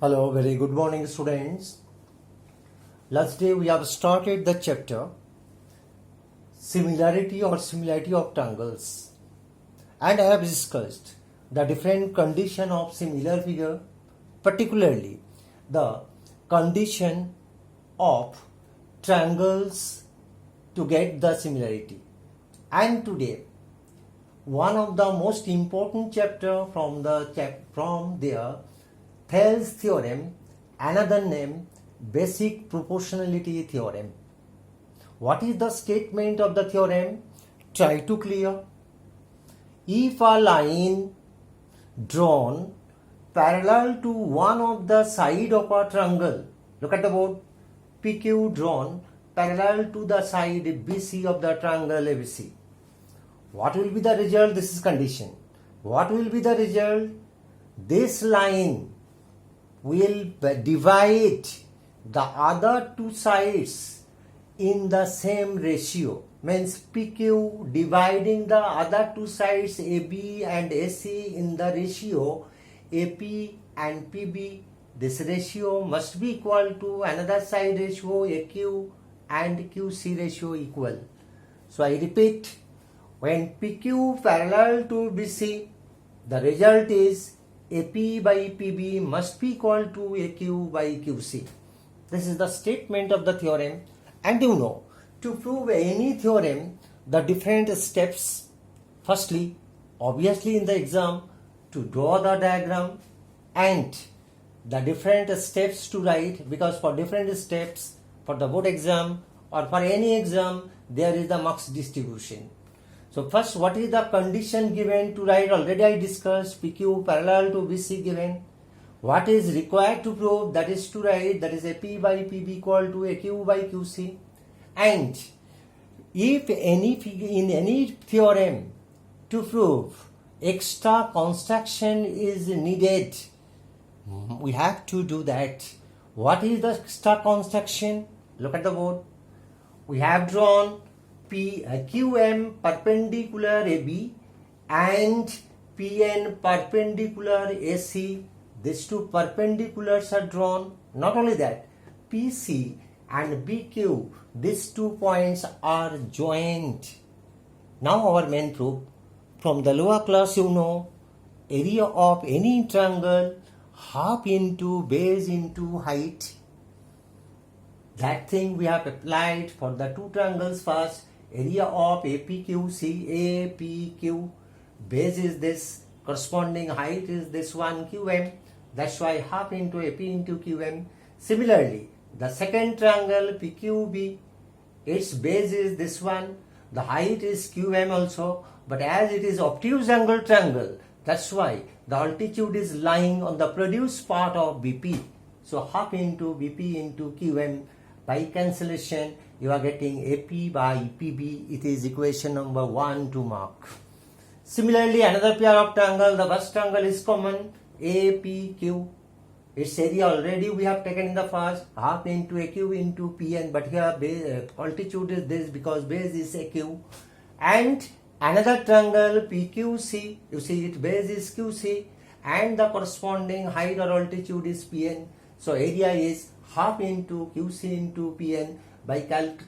Hello, very good morning, students. Last day we have started the chapter Similarity or Similarity of Triangles, and I have discussed the different condition of similar figure, particularly the condition of triangles to get the similarity. And today, one of the most important chapter from there, Thales theorem, another name basic proportionality theorem. What is the statement of the theorem? Try to clear. If a line drawn parallel to one of the side of a triangle, look at the board, PQ drawn parallel to the side BC of the triangle ABC. What will be the result? This is condition. What will be the result? This line will divide the other two sides in the same ratio. Means PQ dividing the other two sides AB and AC in the ratio AP and PB. This ratio must be equal to another side ratio AQ and QC ratio equal. So I repeat, when PQ parallel to BC, the result is AP by PB must be equal to AQ by QC. This is the statement of the theorem. And you know, to prove any theorem, the different steps. Firstly, obviously in the exam, to draw the diagram and the different steps to write, because for different steps, for the board exam or for any exam, there is the marks distribution. So first, what is the condition given to write? Already I discussed PQ parallel to BC given. What is required to prove? That is to write, that is AP by PB equal to AQ by QC. And if in any theorem to prove extra construction is needed, we have to do that. What is the extra construction? Look at the board. We have drawn QM perpendicular AB and PN perpendicular AC. These two perpendiculars are drawn. Not only that, PC and BQ, these 2 points are joined. Now our main proof. From the lower class, you know, area of any triangle half into base into height. That thing we have applied for the two triangles first. Area of APQC, APQ, base is this, corresponding height is this one QM. That's why half into AP into QM. Similarly, the second triangle PQB, its base is this one, the height is QM also, but as it is obtuse angle triangle, that's why the altitude is lying on the produced part of BP. So half into BP into QM. By cancellation, you are getting AP by PB. It is equation number 1 to mark. Similarly, another pair of triangle, the first triangle is common, APQ. Its area already we have taken in the first, half into AQ into PN, but here base, altitude is this because base is AQ. And another triangle PQC, you see its base is QC and the corresponding height or altitude is PN. So area is half into QC into PN. By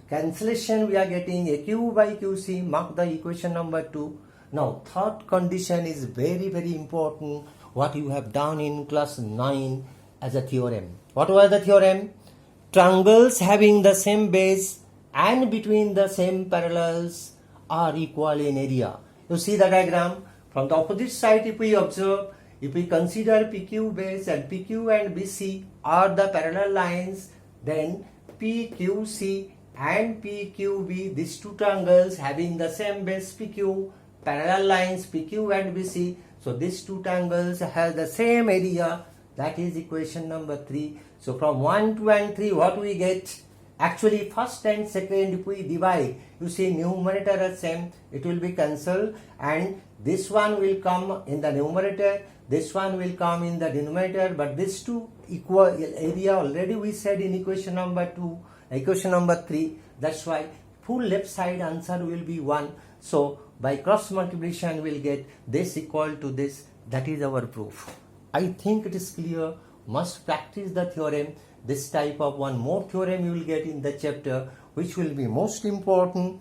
cancellation we are getting AQ by QC. Mark the equation number 2. Now third condition is very important, what you have done in class 9 as a theorem. What was the theorem? Triangles having the same base and between the same parallels are equal in area. You see the diagram. From the opposite side, if we observe, if we consider PQ base and PQ and BC are the parallel lines, then PQC and PQB, these two triangles having the same base PQ, parallel lines PQ and BC, so these two triangles have the same area. That is equation number 3. So from 1, 2 and 3, what we get? Actually first and second, if we divide, you see numerator is same, it will be cancelled and this one will come in the numerator, this one will come in the denominator, but these two equal area already we said in equation number 2, equation number 3. That's why full left side answer will be 1. So by cross multiplication we will get this equal to this. That is our proof. I think it is clear must practice the theorem. This type of one more theorem you will get in the chapter, which will be most important.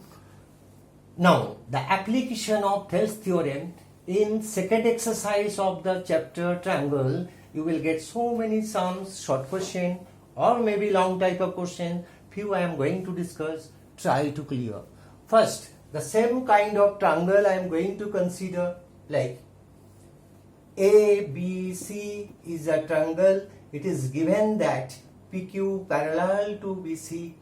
Now, the application of Thales theorem in second exercise of the chapter triangle, you will get so many sums, short question, or maybe long type of question. Few I am going to discuss, try to clear. First, the same kind of triangle I am going to consider, like ABC is a triangle. It is given that PQ parallel to BC.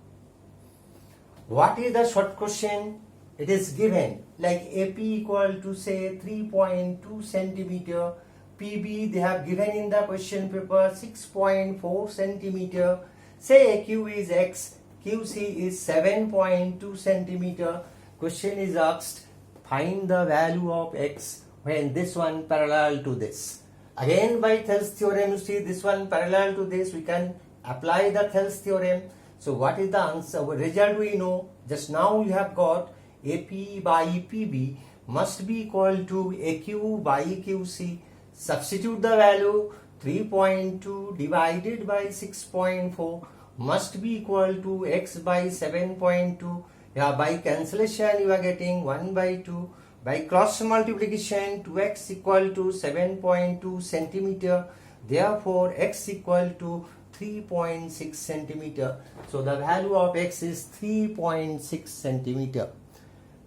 What is the short question? It is given like AP equal to say 3.2 centimeter. PB they have given in the question paper 6.4 centimeter. Say AQ is X, QC is 7.2 centimeter. Question is asked, find the value of X when this one parallel to this. Again by Thales theorem, you see this one parallel to this, we can apply the Thales theorem. So what is the answer? Result we know. Just now we have got AP by PB must be equal to AQ by QC. Substitute the value 3.2 divided by 6.4 must be equal to X by 7.2. Yeah, by cancellation you are getting 1 by 2. By cross multiplication 2x equal to 7.2 centimeter. Therefore X equal to 3.6 centimeter. So the value of X is 3.6 centimeter.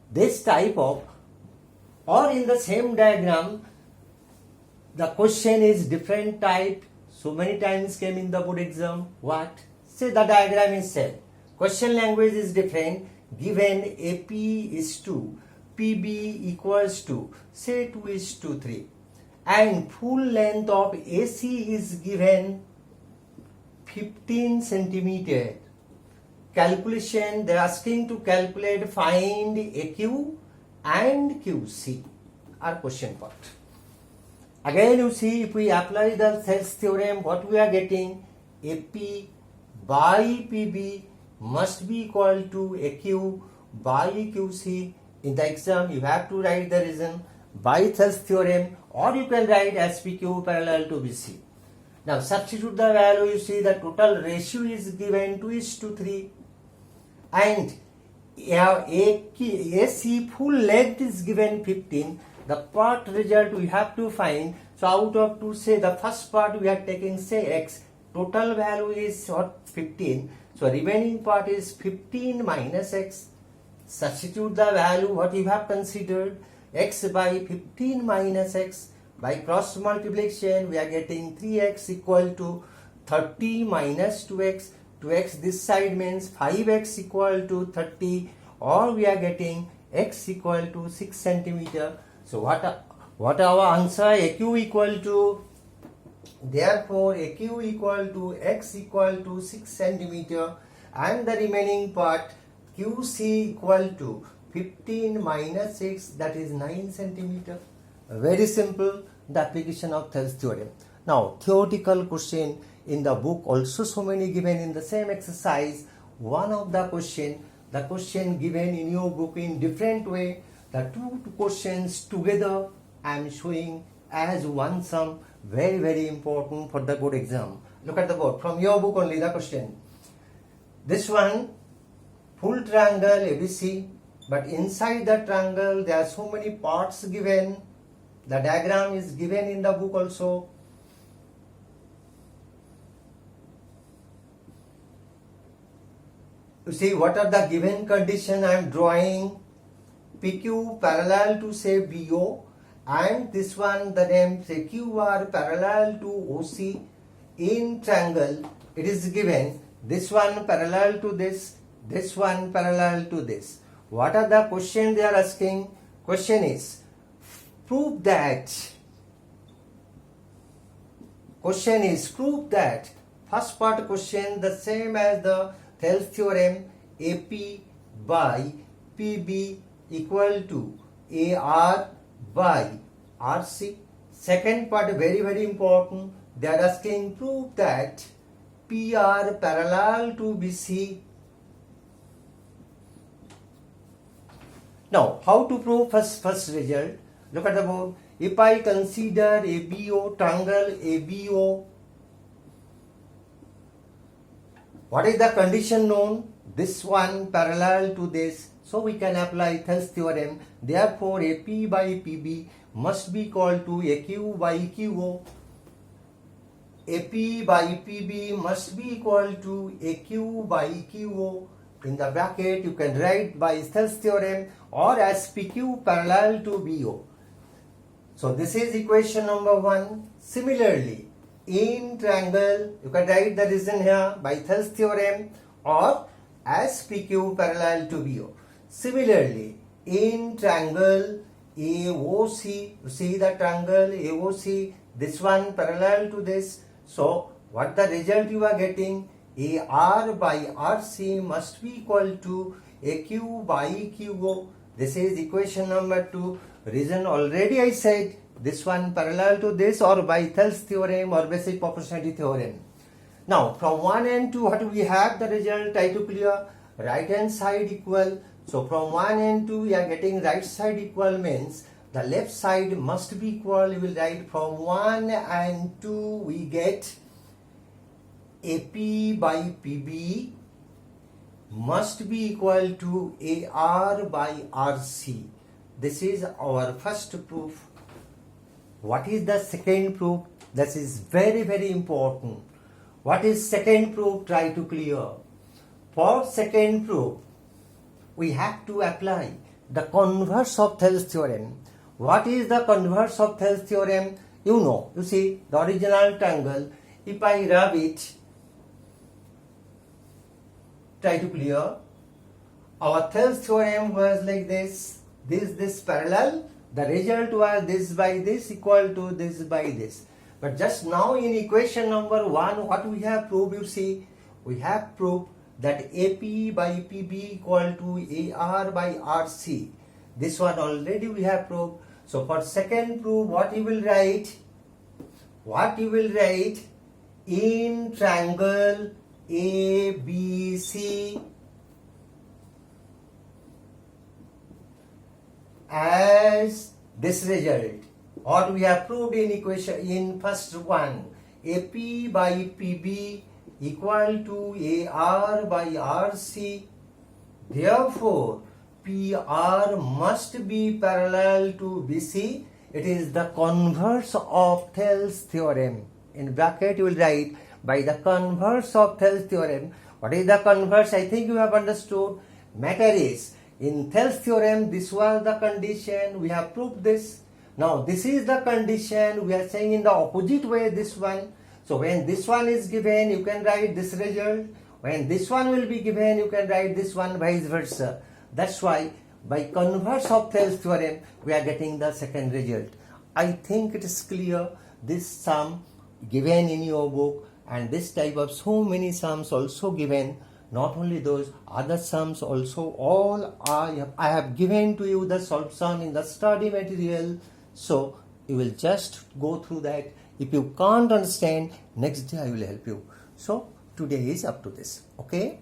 This type of, or in the same diagram, the question is different type. So many times came in the board exam. What? Say the diagram is same. Question language is different. Given AP is 2, PB equals to, say 2 is to 3. And full length of AC is given 15 centimeter. Calculation, they are asking to calculate, find AQ and QC. Our question part. Again you see, if we apply the Thales theorem, what we are getting? AP by PB must be equal to AQ by QC. In the exam you have to write the reason by Thales theorem, or you can write as PQ parallel to BC. Now substitute the value, you see the total ratio is given 2 is to 3. And AC full length is given 15. The part result we have to find. So out of 2, say the first part we are taking say X. Total value is 15. So remaining part is 15 minus X. Substitute the value what you have considered. X by 15 minus X. By cross multiplication we are getting 3X equal to 30 minus 2X. 2x this side means 5x equal to 30, or we are getting x equal to 6 centimeter. So what our answer? AQ equal to, therefore AQ equal to x equal to 6 centimeter, and the remaining part QC equal to 15 minus 6, that is 9 centimeter. Very simple, the application of Thales theorem. Now theoretical question in the book also so many given in the same exercise. One of the question given in your book in different way. The two questions together I am showing as one sum. Very very important for the board exam. Look at the board, from your book only the question. This one full triangle ABC, but inside the triangle there are so many parts given. The diagram is given in the book also. You see what are the given condition I am drawing. PQ parallel to say BO, and this one the name say QR parallel to OC. In triangle it is given this one parallel to this one parallel to this. What are the question they are asking? Question is prove that. Question is prove that. First part question the same as the Thales theorem, AP by PB equal to AR by RC. Second part very very important. They are asking prove that PR parallel to BC. Now how to prove first result? Look at the board. If I consider ABO triangle ABO, What is the condition known? This one parallel to this. So we can apply Thales theorem. Therefore, AP by PB must be equal to AQ by QO. AP by PB must be equal to AQ by QO. In the bracket, you can write by Thales theorem or as PQ parallel to BO. So this is equation number 1. Similarly, in triangle, you can write the reason here by Thales theorem or as PQ parallel to BO. Similarly, in triangle AOC, you see the triangle AOC, this one parallel to this. So, what the result you are getting? AR by RC must be equal to AQ by QO. This is equation number 2. Reason already I said, this one parallel to this or by Thales theorem or basic proportionality theorem. Now, from 1 and 2, what do we have the result? Try to clear. Right hand side equal. So, from 1 and 2, we are getting right side equal means the left side must be equal. We will write from 1 and 2, we get AP by PB must be equal to AR by RC. This is our first proof. What is the second proof? This is very, very important. What is second proof? Try to clear. For second proof, we have to apply the converse of Thales theorem. What is the converse of Thales theorem? You know, you see the original triangle. If I rub it, try to clear. Our Thales theorem was like this. This parallel. The result was this by this equal to this by this. But just now in equation number 1, what we have proved, you see, we have proved that AP by PB equal to AR by RC. This one already we have proved. So for second proof, what you will write? What you will write? In triangle ABC as this result. What we have proved in equation in first one, AP by PB equal to AR by RC. Therefore, PR must be parallel to BC. It is the converse of Thales theorem. In bracket you will write by the converse of Thales theorem. What is the converse? I think you have understood. Matter is, in Thales theorem, this was the condition. We have proved this. Now, this is the condition. We are saying in the opposite way this one. So, when this one is given, you can write this result. When this one will be given, you can write this one, vice versa. That's why, by converse of Thales theorem, we are getting the second result. I think it is clear. This sum given in your book and this type of so many sums also given. Not only those, other sums also, all I have given to you the solution in the study material. So, you will just go through that. If you can't understand, next day I will help you. So, today is up to this. Okay?